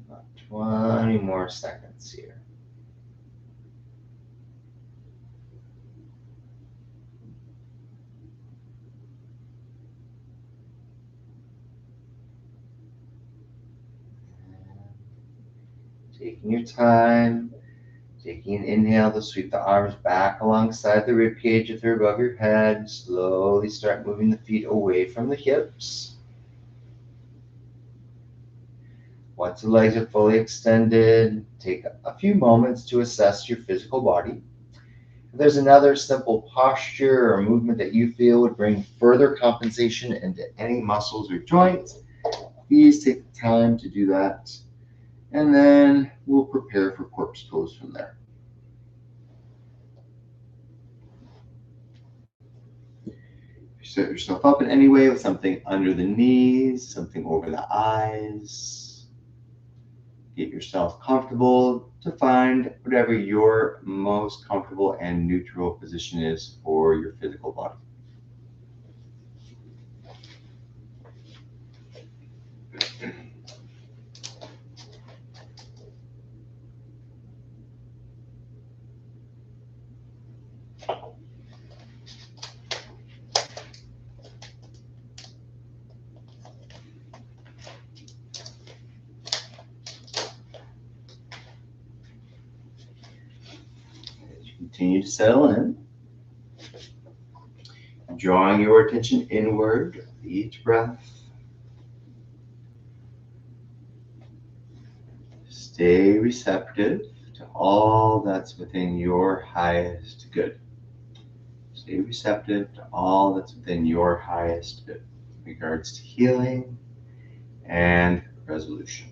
About 20 more seconds here. Taking your time, taking an inhale to sweep the arms back alongside the ribcage if they're above your head. Slowly start moving the feet away from the hips. Once the legs are fully extended, take a few moments to assess your physical body. If there's another simple posture or movement that you feel would bring further compensation into any muscles or joints, please take the time to do that. And then we'll prepare for corpse pose from there. Set yourself up in any way with something under the knees, something over the eyes. Get yourself comfortable to find whatever your most comfortable and neutral position is for your physical body. Continue to settle in, drawing your attention inward with each breath. Stay receptive to all that's within your highest good. Stay receptive to all that's within your highest good in regards to healing and resolution.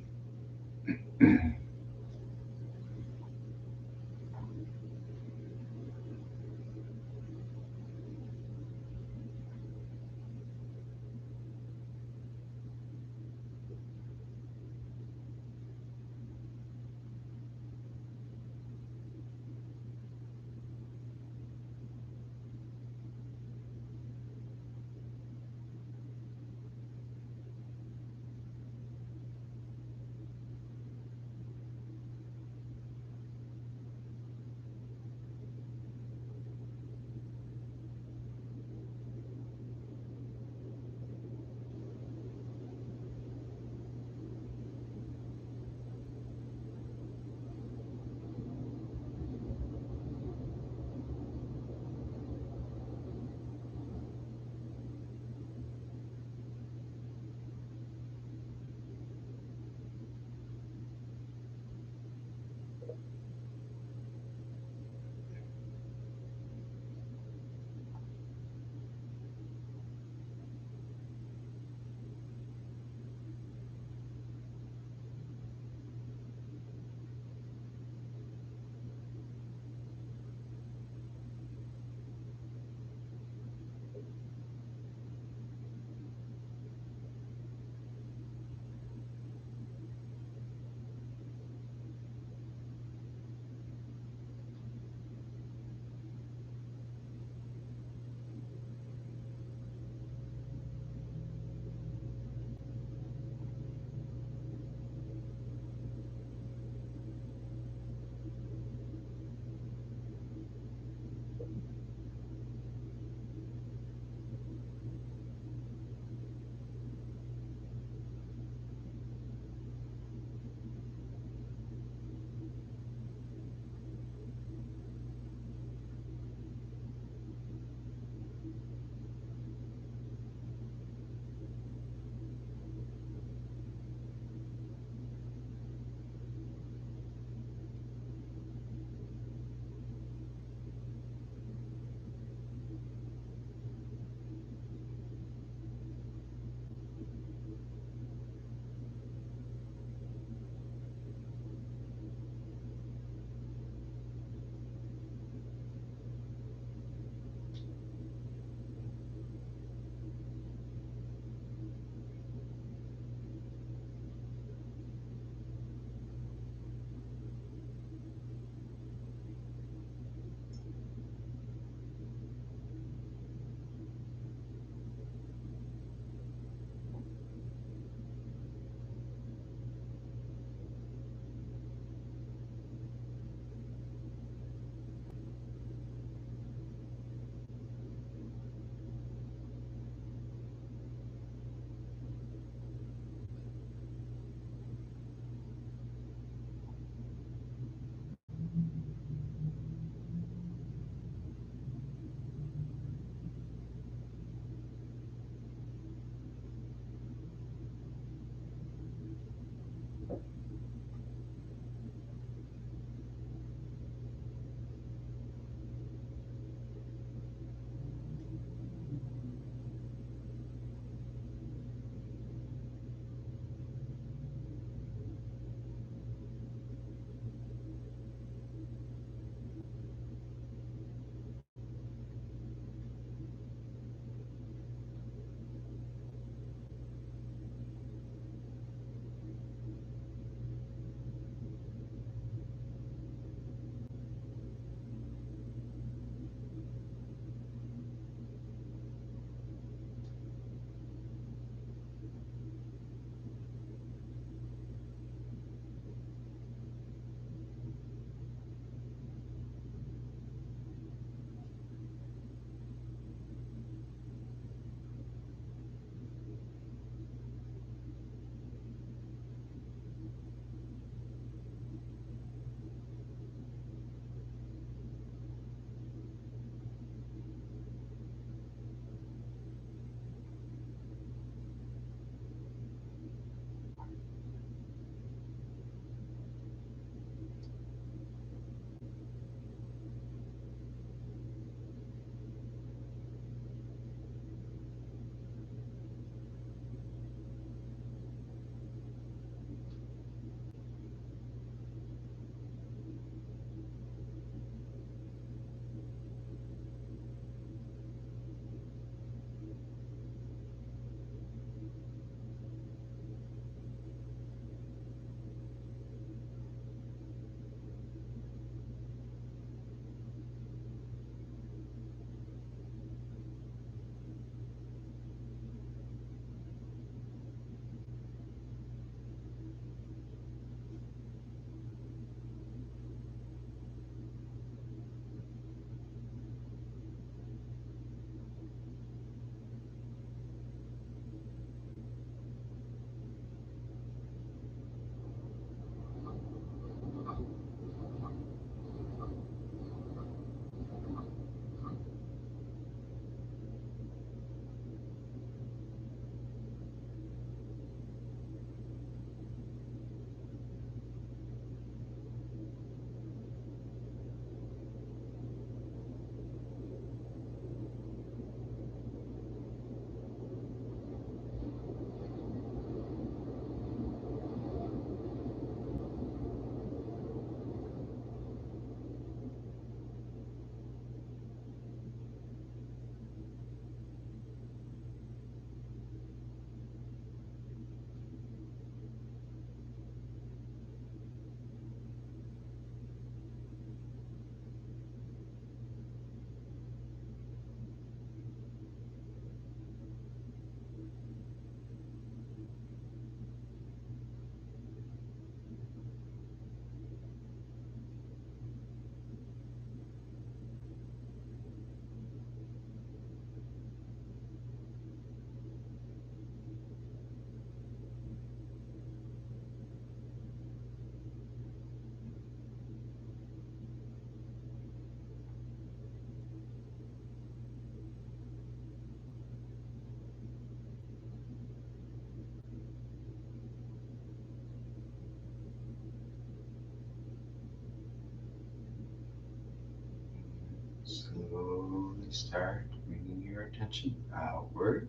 slowly start bringing your attention outward.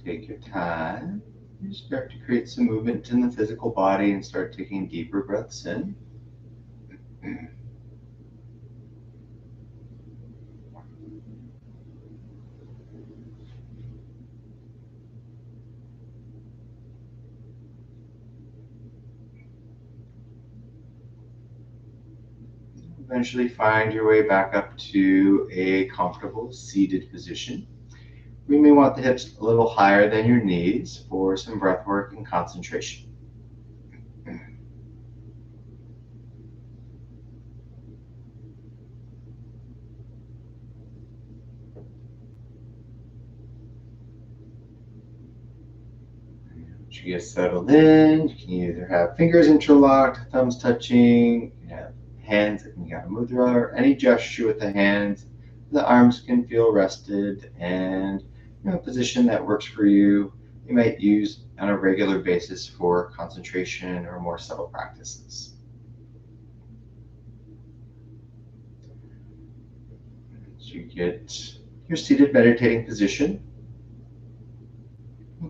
Take your time. You start to create some movement in the physical body and start taking deeper breaths in. Eventually find your way back up to a comfortable seated position. You may want the hips a little higher than your knees for some breath work and concentration. Once you get settled in, you can either have fingers interlocked, thumbs touching, you can have hands in Jnana Mudra, or any gesture with the hands. The arms can feel rested and a position that works for you. You might use on a regular basis for concentration or more subtle practices. As you get your seated meditating position,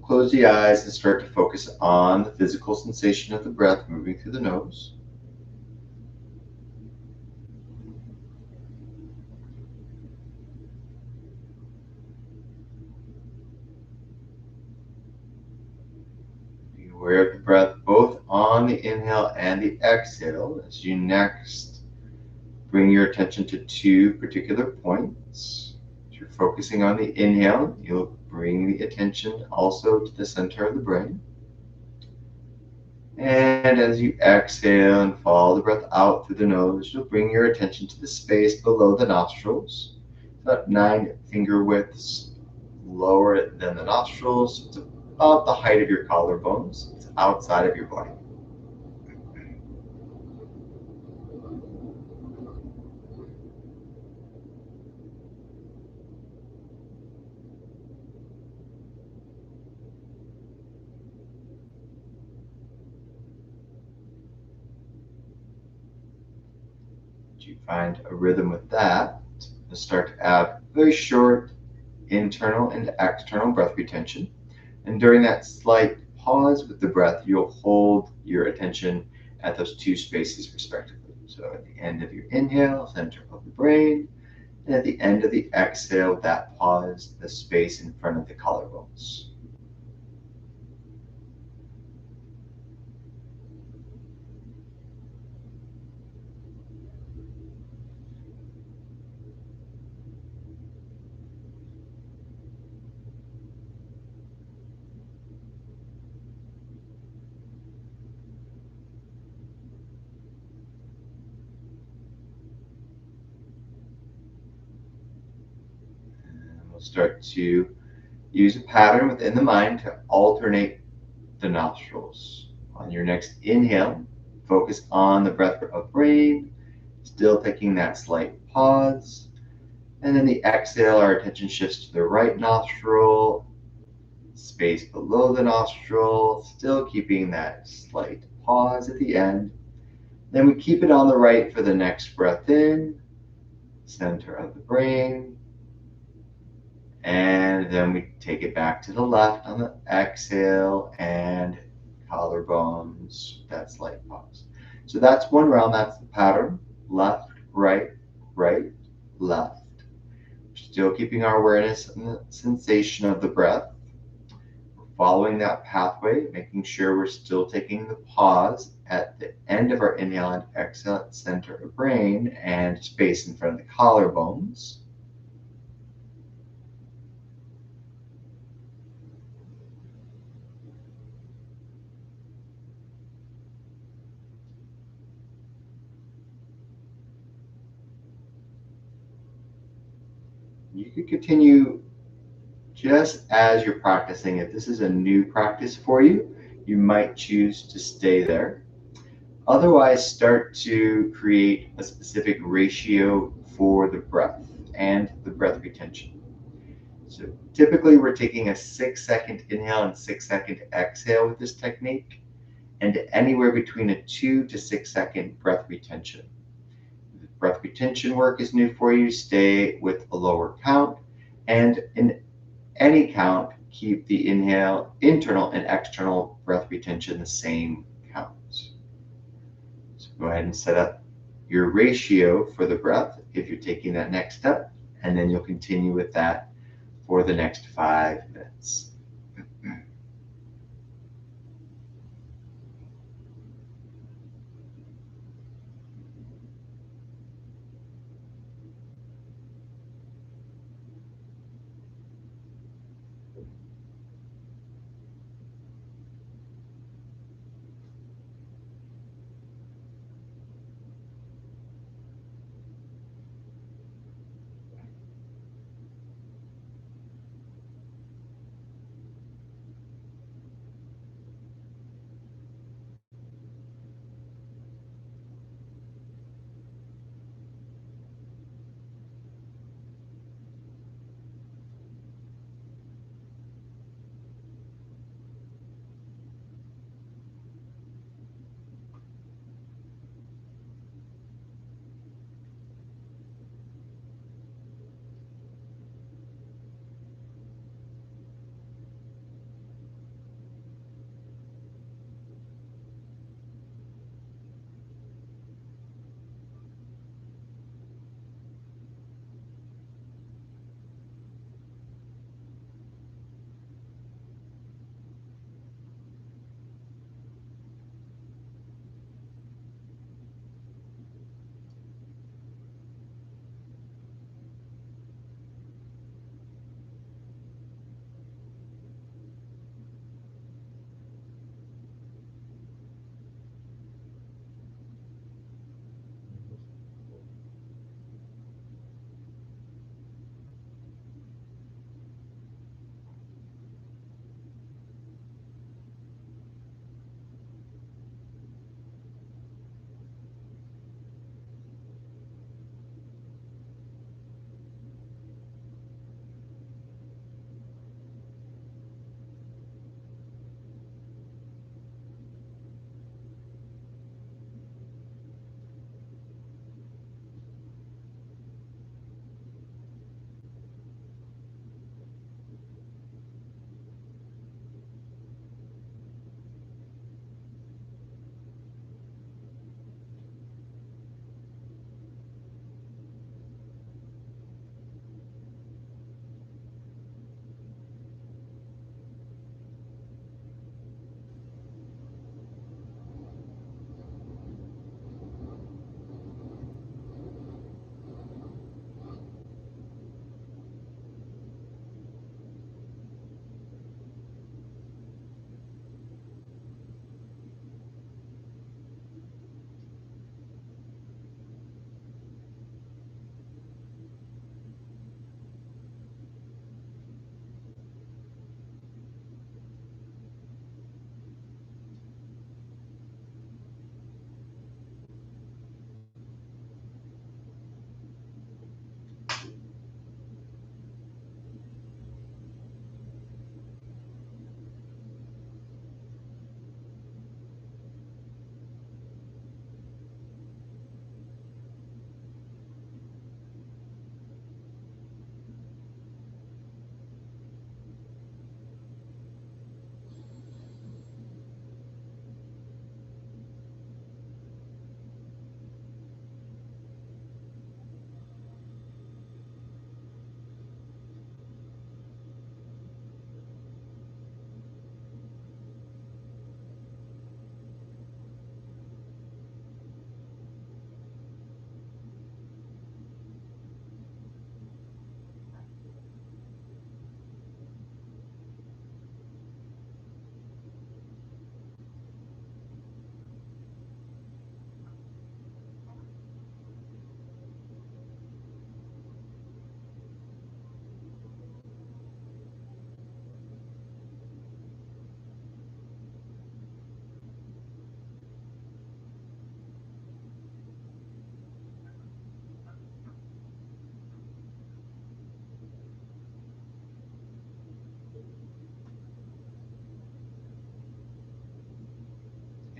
close the eyes and start to focus on the physical sensation of the breath moving through the nose. Be aware of the breath both on the inhale and the exhale. As you next bring your attention to two particular points. As you're focusing on the inhale, you'll bring the attention also to the center of the brain. And as you exhale and follow the breath out through the nose, you'll bring your attention to the space below the nostrils. About 9 finger widths lower than the nostrils. It's about the height of your collarbones. It's outside of your body. You find a rhythm with that, you'll start to add very short internal and external breath retention. And during that slight pause with the breath, you'll hold your attention at those two spaces respectively. So at the end of your inhale, center of the brain, and at the end of the exhale, that pause, the space in front of the collarbones. We'll start to use a pattern within the mind to alternate the nostrils. On your next inhale, focus on the breath of brain, still taking that slight pause. And then the exhale, our attention shifts to the right nostril, space below the nostril, still keeping that slight pause at the end. Then we keep it on the right for the next breath in, center of the brain. And then we take it back to the left on the exhale and collarbones, that slight pause. So that's one round, that's the pattern. Left, right, right, left. Still keeping our awareness on the sensation of the breath. We're following that pathway, making sure we're still taking the pause at the end of our inhale and exhale at the center of the brain and space in front of the collarbones. You could continue just as you're practicing. If this is a new practice for you, you might choose to stay there. Otherwise, start to create a specific ratio for the breath and the breath retention. So typically we're taking a 6-second inhale and 6-second exhale with this technique, and anywhere between a 2 to 6 second breath retention. breath retention work is new for you, stay with a lower count. And in any count, keep the inhale, internal and external breath retention the same count. So go ahead and set up your ratio for the breath if you're taking that next step, and then you'll continue with that for the next 5 minutes.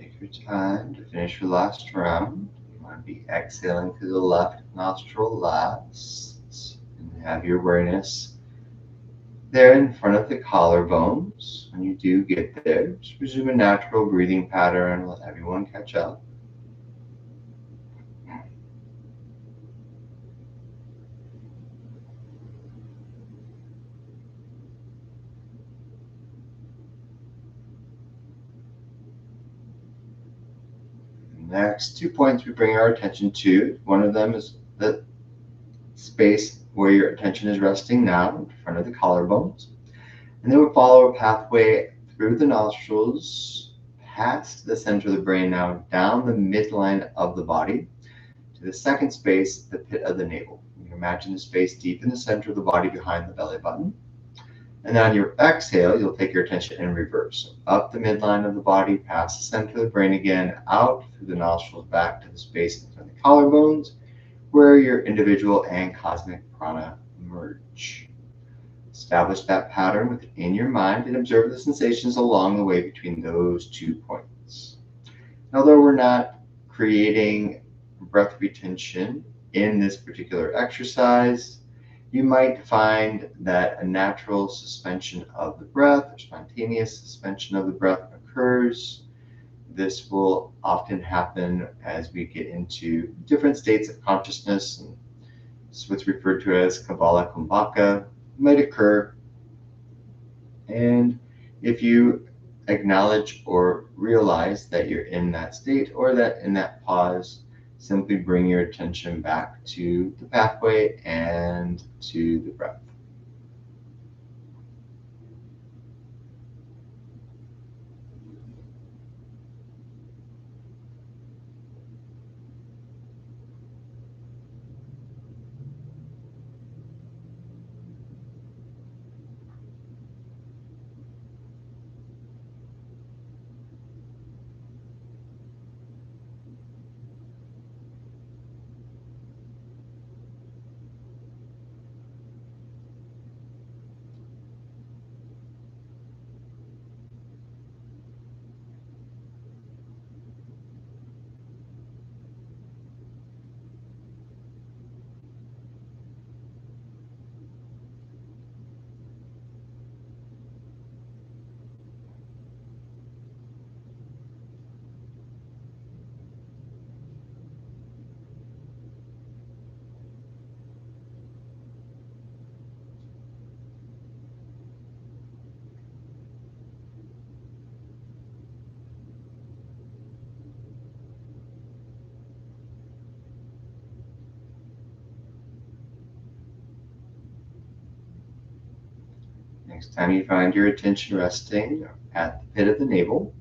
Take your time to finish your last round. You want Be exhaling through the left nostril last. And have your awareness there in front of the collarbones. When you do get there, just resume a natural breathing pattern. Let everyone catch up. Next, 2 points we bring our attention to. One of them is the space where your attention is resting now, in front of the collarbones. And then we'll follow a pathway through the nostrils, past the center of the brain now, down the midline of the body, to the second space, the pit of the navel. You can imagine the space deep in the center of the body behind the belly button. And on your exhale, you'll take your attention in reverse. So up the midline of the body, past the center of the brain again, out through the nostrils, back to the space in front of the collarbones, where your individual and cosmic prana merge. Establish that pattern within your mind and observe the sensations along the way between those 2 points. Although we're not creating breath retention in this particular exercise, you might find that a natural suspension of the breath or spontaneous suspension of the breath occurs. This will often happen as we get into different states of consciousness, and it's what's referred to as Kabbalah Kumbhaka might occur. And if you acknowledge or realize that you're in that state or that in that pause, simply bring your attention back to the pathway and to the breath. Next time you find your attention resting at the pit of the navel,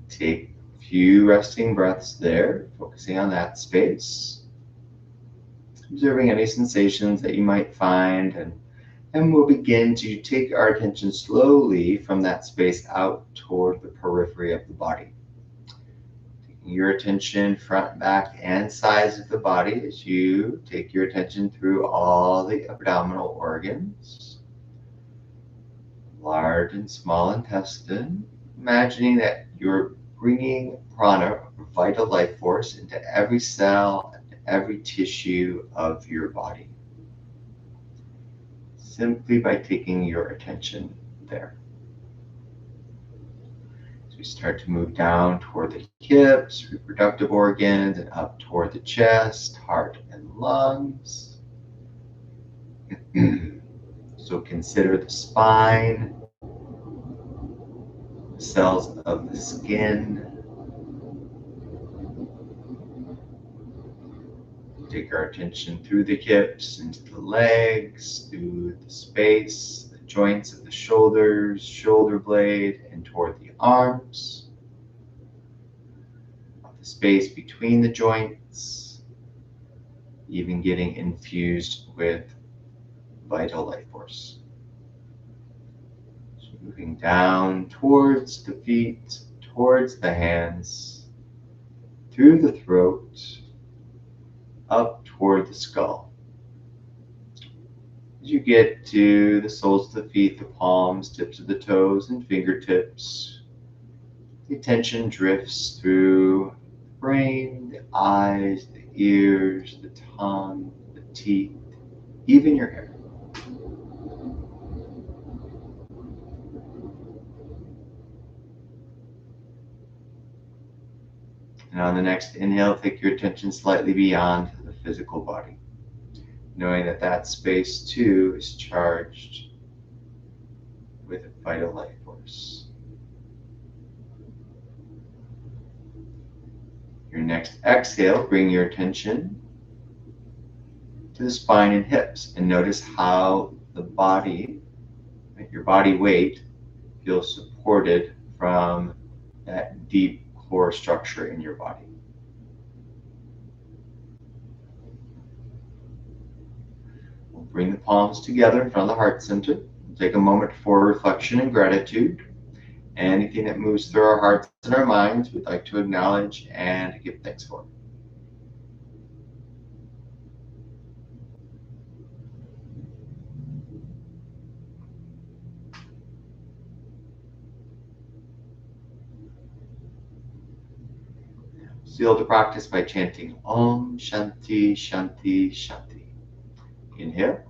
take a few resting breaths there, focusing on that space, observing any sensations that you might find, and we'll begin to take our attention slowly from that space out toward the periphery of the body. Taking your attention front, back, and sides of the body as you take your attention through all the abdominal organs, large and small intestine, imagining that you're bringing prana, vital life force, into every cell and every tissue of your body, simply by taking your attention there. As we start to move down toward the hips, reproductive organs, and up toward the chest, heart, and lungs. So consider the spine, the cells of the skin. Take our attention through the hips, into the legs, through the space, the joints of the shoulders, shoulder blade, and toward the arms. The space between the joints, even getting infused with vital life force. So moving down towards the feet, towards the hands, through the throat, up toward the skull. As you get to the soles of the feet, the palms, tips of the toes, and fingertips, the attention drifts through brain, the eyes, the ears, the tongue, the teeth, even your hair. And on the next inhale, take your attention slightly beyond the physical body, knowing that that space too is charged with a vital life force. Your next exhale, bring your attention to the spine and hips, and notice how the body, your body weight, feels supported from that deep core structure in your body. We'll bring the palms together in front of the heart center. We'll take a moment for reflection and gratitude. Anything that moves through our hearts and our minds, we'd like to acknowledge and give thanks for. Seal the practice by chanting Om Shanti Shanti Shanti. Inhale.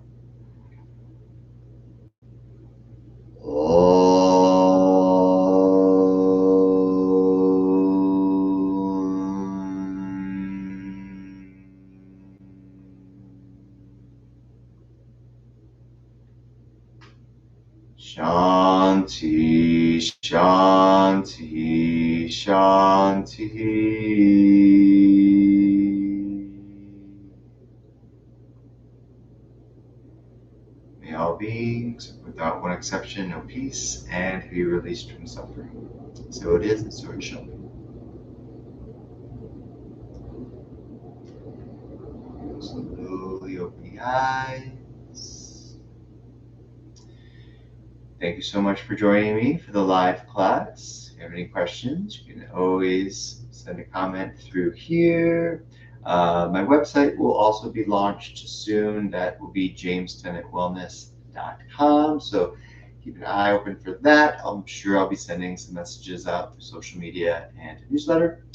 Shanti, Shanti, Shanti. May all beings, without one exception, know peace and be released from suffering. So it is, and so it shall be. Slowly open the eyes. Thank you so much for joining me for the live class. If you have any questions, you can always send a comment through here. My website will also be launched soon. That will be jamestennantwellness.com. So keep an eye open for that. I'm sure I'll be sending some messages out through social media and newsletter.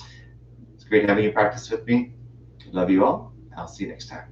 It's great having you practice with me. Love you all. I'll see you next time.